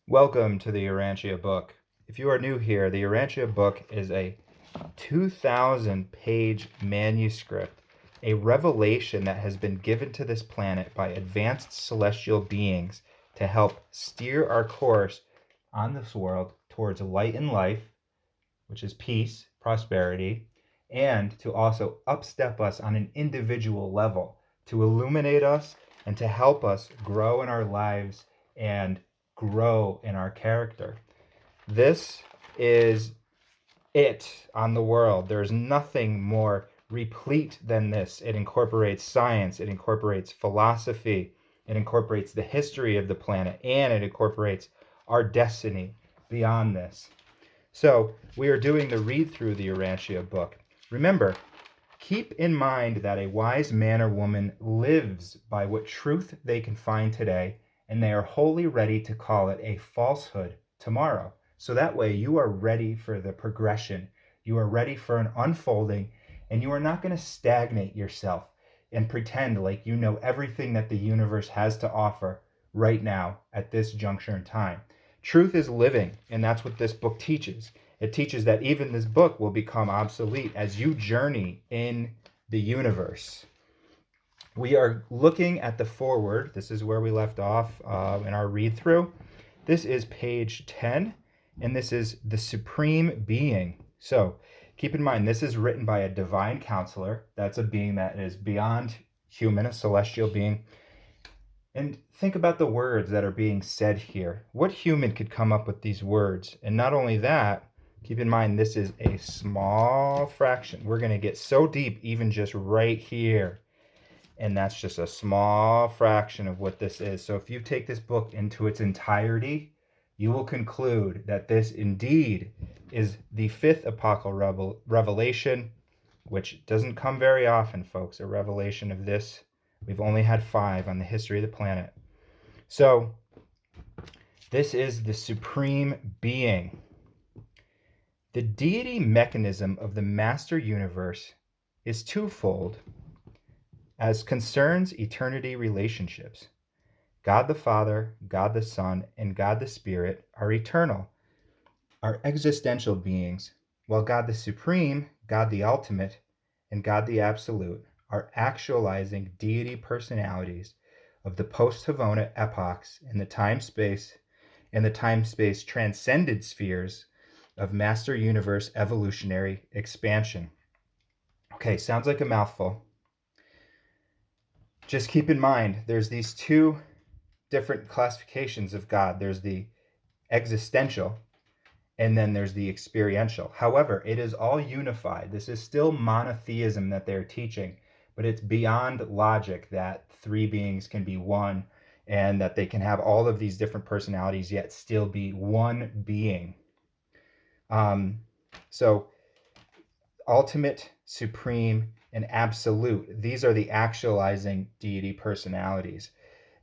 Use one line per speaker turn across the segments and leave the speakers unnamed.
Welcome to the Urantia book. If you are new here, the Urantia book is a 2,000-page manuscript, a revelation that has been given to this planet by advanced celestial beings to help steer our course on this world towards light and life, which is peace, prosperity, and to also upstep us on an individual level, to illuminate us and to help us grow in our lives and grow in our character. This is it on the world. There's nothing more replete than this. It incorporates science, it incorporates philosophy, it incorporates the history of the planet, and it incorporates our destiny beyond this. So we are doing the read through the Urantia book. Remember, keep in mind that a wise man or woman lives by what truth they can find today, and they are wholly ready to call it a falsehood tomorrow. So that way you are ready for the progression. You are ready for an unfolding, and you are not going to stagnate yourself and pretend like you know everything that the universe has to offer right now at this juncture in time. Truth is living, and that's what this book teaches. It teaches that even this book will become obsolete as you journey in the universe. We are looking at the foreword. This is where we left off in our read through. This is page 10, and this is the Supreme Being. So keep in mind, this is written by a divine counselor. That's a being that is beyond human, a celestial being. And think about the words that are being said here. What human could come up with these words? And not only that, keep in mind, this is a small fraction. We're going to get so deep even just right here. And that's just a small fraction of what this is. So if you take this book into its entirety, you will conclude that this indeed is the fifth apocalyptic revelation, which doesn't come very often, folks, a revelation of this. We've only had 5 on the history of the planet. So this is the Supreme Being. The deity mechanism of the Master Universe is twofold as concerns eternity relationships. God the Father, God the Son, and God the Spirit are eternal, are existential beings, while God the Supreme, God the Ultimate, and God the Absolute are actualizing deity personalities of the post-Havona epochs in the time-space transcended spheres of Master Universe evolutionary expansion. Okay, sounds like a mouthful. Just keep in mind, there's these 2 different classifications of God. There's the existential, and then there's the experiential. However, it is all unified. This is still monotheism that they're teaching, but it's beyond logic that 3 beings can be one and that they can have all of these different personalities yet still be one being. So ultimate, supreme, and absolute, these are the actualizing deity personalities.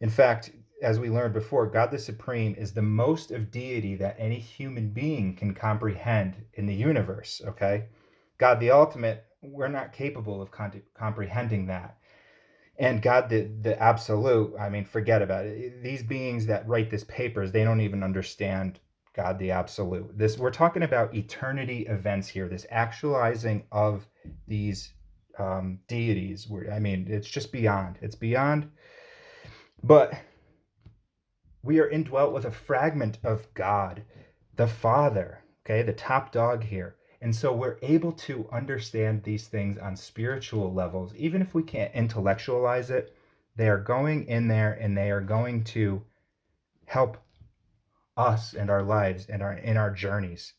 In fact, as we learned before, God the Supreme is the most of deity that any human being can comprehend in the universe, okay? God the Ultimate, we're not capable of comprehending that. And God the Absolute, I mean, forget about it. These beings that write these papers, they don't even understand God the Absolute. We're talking about eternity events here, this actualizing of these deities. I mean, it's just beyond. It's beyond. But we are indwelt with a fragment of God, the Father, okay, the top dog here. And so we're able to understand these things on spiritual levels. Even if we can't intellectualize it, they are going in there and they are going to help us and our lives and in our journeys.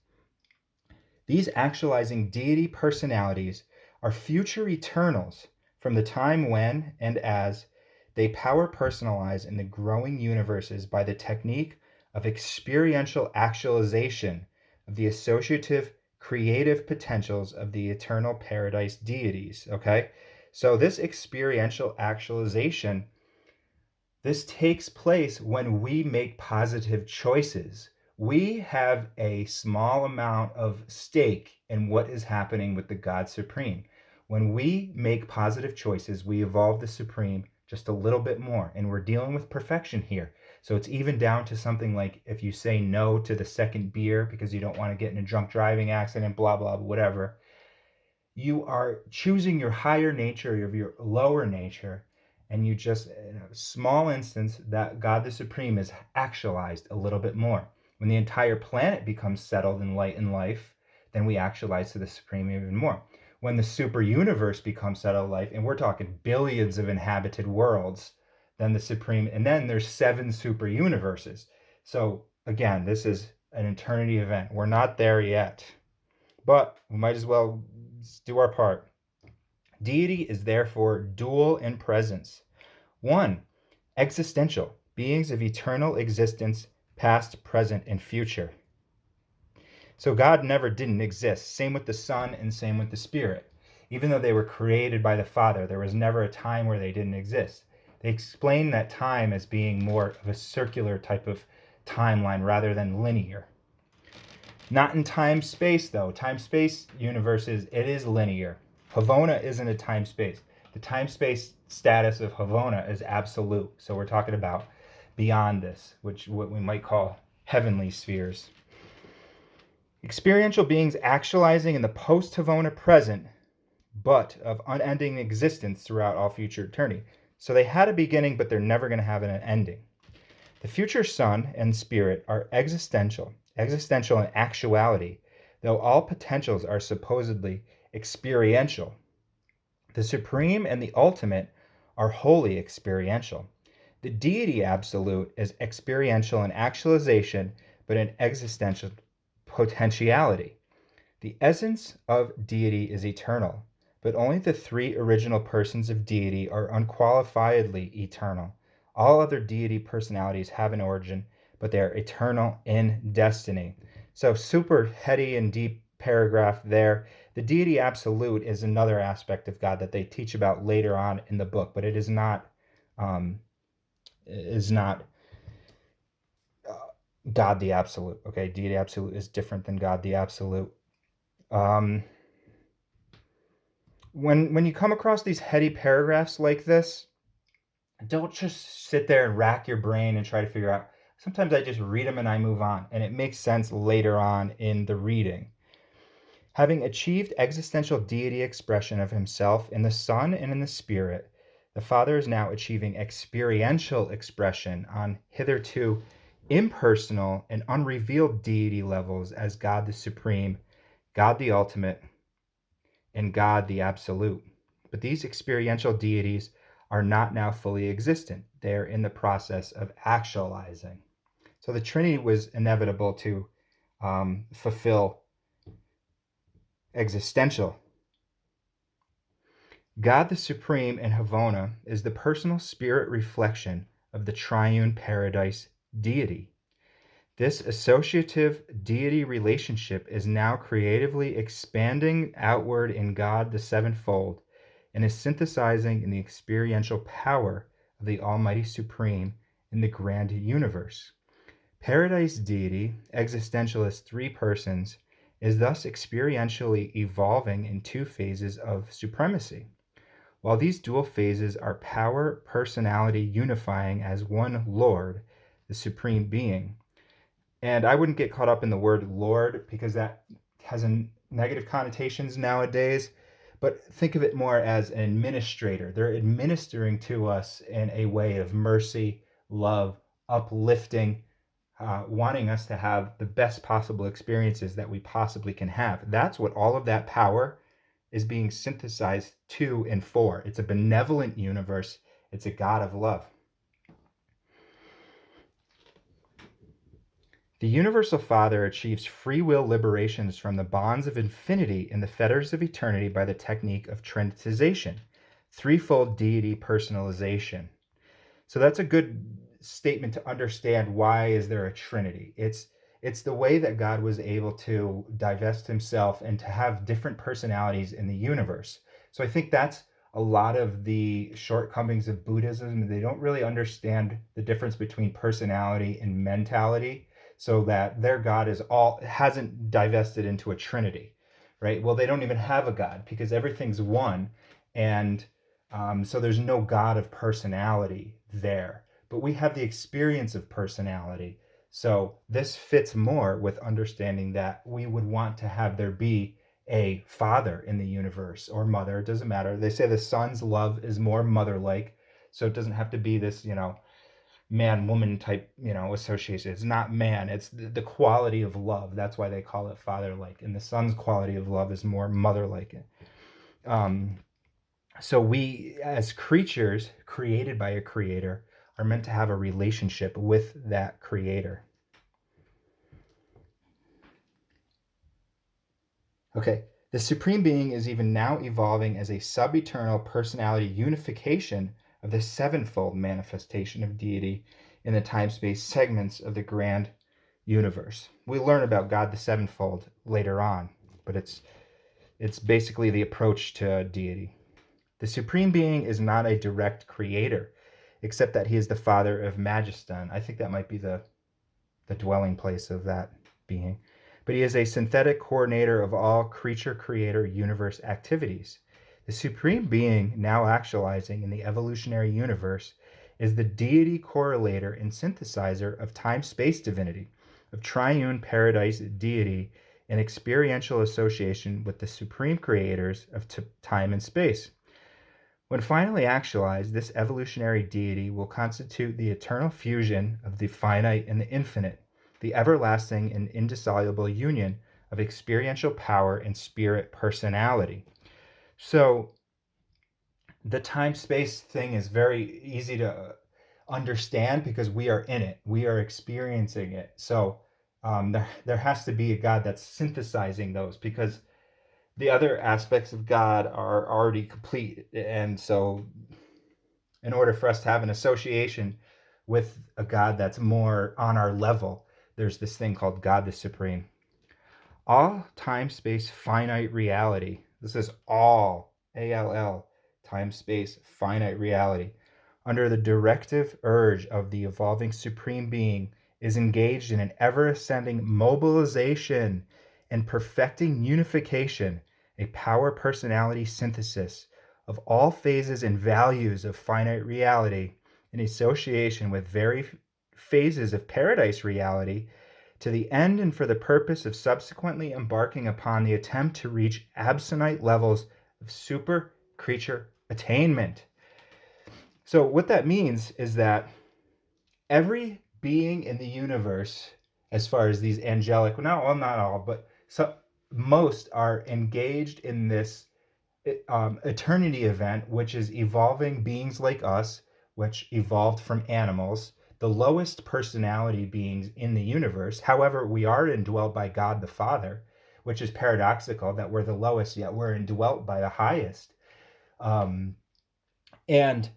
These actualizing deity personalities are future eternals from the time when and as they power personalize in the growing universes by the technique of experiential actualization of the associative creative potentials of the eternal paradise deities. Okay, so this experiential actualization, this takes place when we make positive choices. We have a small amount of stake in what is happening with the God Supreme. When we make positive choices, we evolve the Supreme just a little bit more, and we're dealing with perfection here. So it's even down to something like if you say no to the second beer because you don't want to get in a drunk driving accident, blah, blah, whatever. You are choosing your higher nature of your lower nature, and you just, in a small instance, that God the Supreme is actualized a little bit more. When the entire planet becomes settled in light and life, then we actualize to the Supreme even more. When the super universe becomes settled life, and we're talking billions of inhabited worlds, then the Supreme, and then there's 7 super universes. So again, this is an eternity event. We're not there yet, but we might as well do our part. Deity is therefore dual in presence. 1. Existential, beings of eternal existence, past, present, and future. So God never didn't exist. Same with the Son and same with the Spirit. Even though they were created by the Father, there was never a time where they didn't exist. They explain that time as being more of a circular type of timeline rather than linear. Not in time-space, though. Time-space universes, it is linear. Havona isn't a time-space. The time-space status of Havona is absolute. So we're talking about beyond this, which what we might call heavenly spheres. Experiential beings actualizing in the post-Havona present, but of unending existence throughout all future eternity. So they had a beginning, but they're never going to have an ending. The future Son and Spirit are existential in actuality, though all potentials are supposedly experiential. The Supreme and the Ultimate are wholly experiential. The Deity Absolute is experiential in actualization, but in existential potentiality. The essence of Deity is eternal, but only the 3 original persons of Deity are unqualifiedly eternal. All other deity personalities have an origin, but they are eternal in destiny. So super heady and deep paragraph there. The deity absolute is another aspect of God that they teach about later on in the book, but it is not God the absolute. Okay, deity absolute is different than God the absolute. When you come across these heady paragraphs like this, don't just sit there and rack your brain and try to figure out. Sometimes I just read them and I move on, and it makes sense later on in the reading. Having achieved existential deity expression of himself in the Son and in the Spirit, the Father is now achieving experiential expression on hitherto impersonal and unrevealed deity levels as God the Supreme, God the Ultimate, and God the Absolute. But these experiential deities are not now fully existent. They are in the process of actualizing. So the Trinity was inevitable to fulfill existential. God the Supreme in Havona is the personal spirit reflection of the triune paradise deity. This associative deity relationship is now creatively expanding outward in God the sevenfold, and is synthesizing in the experiential power of the Almighty Supreme in the grand universe. Paradise deity, existential as 3 persons, is thus experientially evolving in 2 phases of supremacy. While these dual phases are power, personality unifying as one Lord, the Supreme Being. And I wouldn't get caught up in the word Lord because that has negative connotations nowadays. But think of it more as an administrator. They're administering to us in a way of mercy, love, uplifting, wanting us to have the best possible experiences that we possibly can have. That's what all of that power is being synthesized to and for. It's a benevolent universe. It's a God of love. The Universal Father achieves free will liberations from the bonds of infinity and the fetters of eternity by the technique of trinitization, threefold deity personalization. So that's a good statement to understand why is there a Trinity. It's the way that God was able to divest himself and to have different personalities in the universe. So I think that's a lot of the shortcomings of Buddhism. They don't really understand the difference between personality and mentality, so that their God hasn't divested into a Trinity, right? Well, they don't even have a God because everything's one, and so there's no God of personality there. but we have the experience of personality. So this fits more with understanding that we would want to have there be a father in the universe, or mother, it doesn't matter. They say the son's love is more mother-like, so it doesn't have to be this, man-woman type, association. It's not man, it's the quality of love. That's why they call it father-like, and the son's quality of love is more mother-like. Um, so we, as creatures created by a creator, are meant to have a relationship with that creator. Okay, the Supreme Being is even now evolving as a sub-eternal personality unification of the sevenfold manifestation of deity in the time-space segments of the grand universe. We learn about God the sevenfold later on, but it's basically the approach to deity. The Supreme Being is not a direct creator, except that he is the father of Majestan. I think that might be the dwelling place of that being. But he is a synthetic coordinator of all creature-creator-universe activities. The Supreme Being, now actualizing in the evolutionary universe, is the deity correlator and synthesizer of time-space divinity, of triune paradise deity in experiential association with the supreme creators of time and space. When finally actualized, this evolutionary deity will constitute the eternal fusion of the finite and the infinite, the everlasting and indissoluble union of experiential power and spirit personality. So the time-space thing is very easy to understand because we are in it. We are experiencing it. So there has to be a God that's synthesizing those, because the other aspects of God are already complete. And so in order for us to have an association with a God that's more on our level, there's this thing called God the Supreme. All time-space finite reality, this is all, A-L-L, time-space finite reality, under the directive urge of the evolving Supreme Being, is engaged in an ever-ascending mobilization and perfecting unification, a power personality synthesis of all phases and values of finite reality in association with various phases of paradise reality, to the end and for the purpose of subsequently embarking upon the attempt to reach absolute levels of super creature attainment. So what that means is that every being in the universe, as far as these angelic, not all, but most are engaged in this eternity event, which is evolving beings like us, which evolved from animals, the lowest personality beings in the universe. However, we are indwelt by God the Father, which is paradoxical that we're the lowest, yet we're indwelt by the highest. And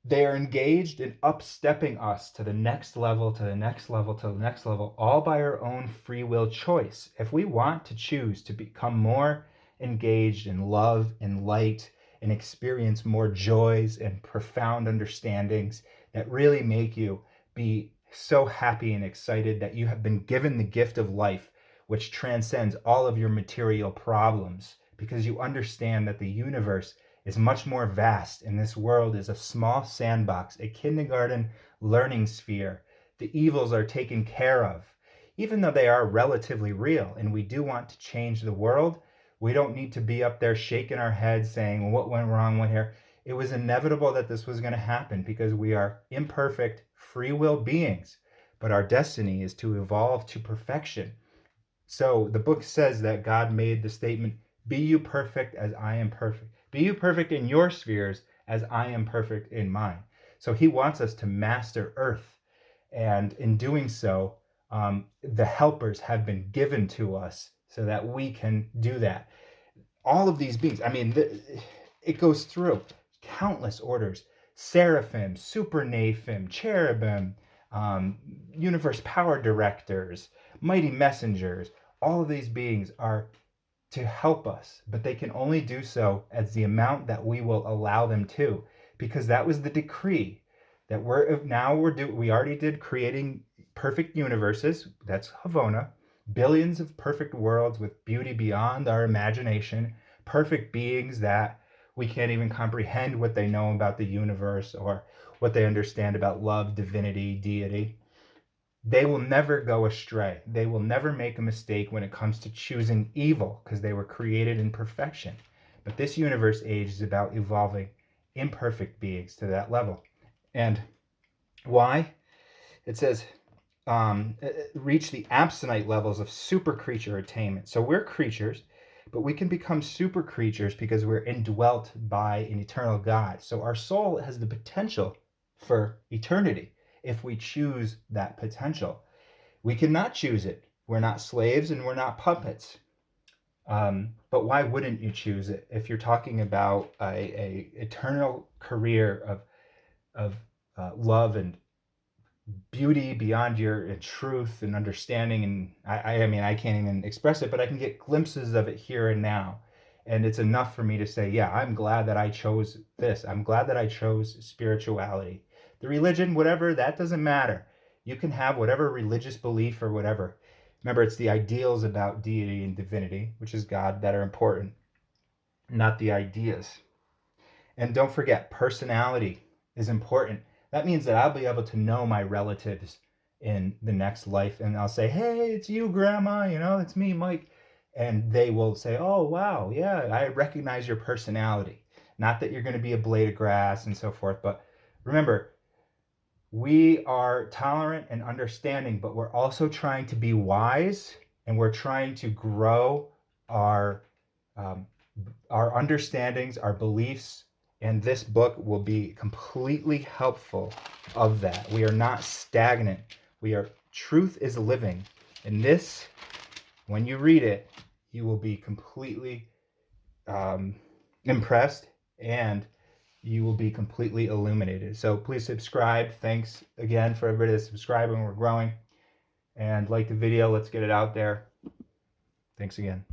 they are engaged in upstepping us to the next level, to the next level, to the next level, all by our own free will choice. If we want to choose to become more engaged in love and light and experience more joys and profound understandings that really make you be so happy and excited that you have been given the gift of life, which transcends all of your material problems, because you understand that the universe is much more vast, and this world is a small sandbox, a kindergarten learning sphere. The evils are taken care of. Even though they are relatively real, and we do want to change the world, we don't need to be up there shaking our heads saying, what went wrong, what here? It was inevitable that this was going to happen because we are imperfect, free will beings, but our destiny is to evolve to perfection. So the book says that God made the statement, be you perfect as I am perfect. Be you perfect in your spheres as I am perfect in mine. So he wants us to master earth. And in doing so, the helpers have been given to us so that we can do that. All of these beings, it goes through countless orders: seraphim, supernaphim, cherubim, universe power directors, mighty messengers. All of these beings are to help us, but they can only do so as the amount that we will allow them to, because that was the decree that we already did creating perfect universes. That's Havona, billions of perfect worlds with beauty beyond our imagination, perfect beings that we can't even comprehend what they know about the universe or what they understand about love, divinity, deity. They will never go astray. They will never make a mistake when it comes to choosing evil, because they were created in perfection. But this universe age is about evolving imperfect beings to that level. And why? It says, reach the absonite levels of super creature attainment. So we're creatures, but we can become super creatures because we're indwelt by an eternal God. So our soul has the potential for eternity if we choose that potential. We cannot choose it. We're not slaves and we're not puppets. But why wouldn't you choose it if you're talking about a eternal career of love and beauty beyond your truth and understanding? And I mean, I can't even express it, but I can get glimpses of it here and now. And it's enough for me to say, yeah, I'm glad that I chose this. I'm glad that I chose spirituality. The religion, whatever, that doesn't matter. You can have whatever religious belief or whatever. Remember, it's the ideals about deity and divinity, which is God, that are important, not the ideas. And don't forget, personality is important. That means that I'll be able to know my relatives in the next life, and I'll say, hey, it's you, Grandma, it's me, Mike. And they will say, oh, wow, yeah, I recognize your personality. Not that you're going to be a blade of grass and so forth, but remember, we are tolerant and understanding, but we're also trying to be wise, and we're trying to grow our understandings, our beliefs, and this book will be completely helpful of that. We are not stagnant. Truth is living. And this, when you read it, you will be completely impressed, and you will be completely illuminated. So please subscribe. Thanks again for everybody that's subscribing. We're growing. And like the video, let's get it out there. Thanks again.